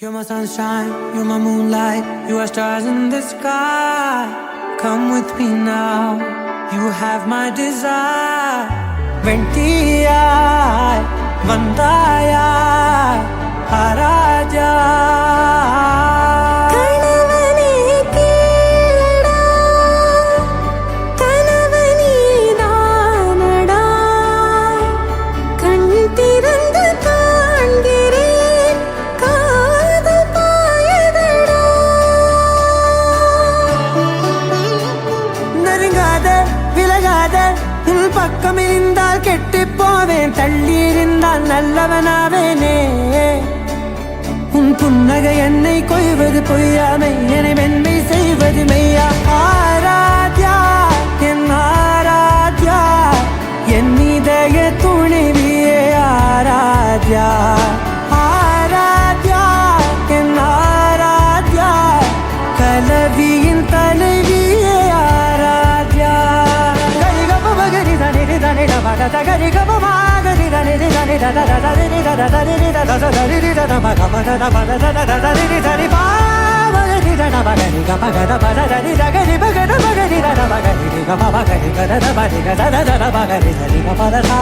You're my sunshine, you're my moonlight, you are stars in the sky. Come with me now, you have my desire. Ventiyai, vandaya, haraja. பக்கமிருந்தால் கெட்டுப் போவேன், தள்ளியிருந்தால் நல்லவனாவேனே. உன் புன்னகை என்னை கொய்வது பொய்யாமை, என்னை மென்மை செய்வது மெய்யா. ஆராத்யா என் ஆராத்யா, என் இதய துணிவியே ஆராத்யா. ஆராத்யா என் Aradhya, கலவியின் தலைவியே Aradhya. Gari gama ma gari dani dani da da da da da da da da da da da da da ma gama da da ba da da da da da da da ba ma gari da da ba gari gama ga da ba da da da gari ba ga da ba gari da da ba gari gama ba gari ga da da ba da da da da ba gari da da ba da da.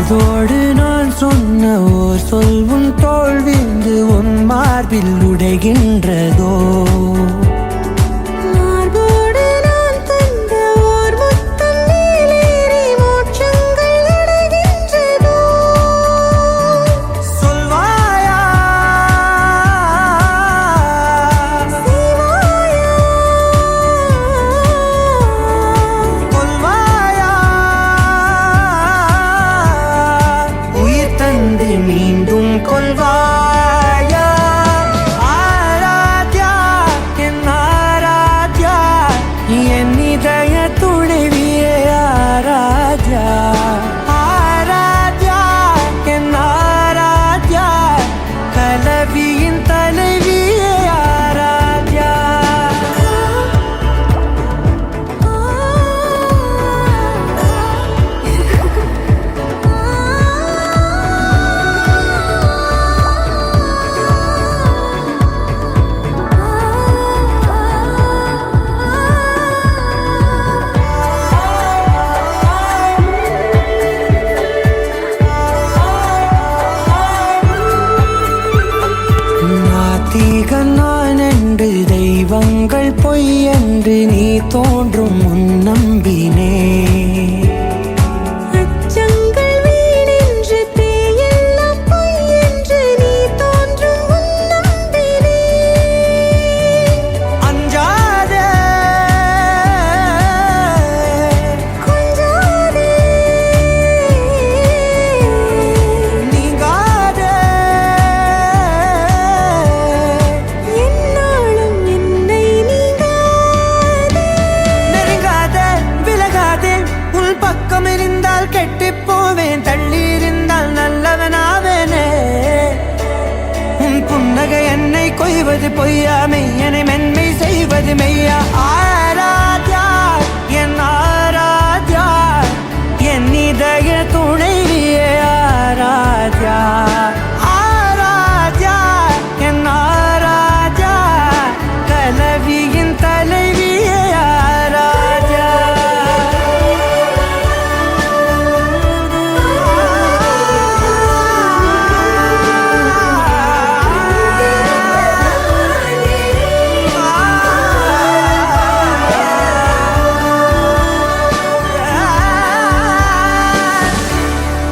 அதோடு நான் சொன்ன ஓர் சொல் உன் தோள் வீழ்ந்து உன் மார்பில் உடைகின்றதோ. மீண்டும் கொள்வாயா ஆராத்யா என் ஆராத்யா, என் இதய துணைவியே ஆராத்யா. ஆராத்யா என் ஆராத்யா, கலவியின் தலைவியே ஆராத்யா. நான் என்று தெய்வங்கள் பொய் என்று நீ தோன்றும் முன் நம்பினே. கெட்டுப் போவேன், தள்ளியிருந்தால் நல்லவனாவேனே. உன் புன்னகை என்னை கொய்வது பொய்யாமை, என்னை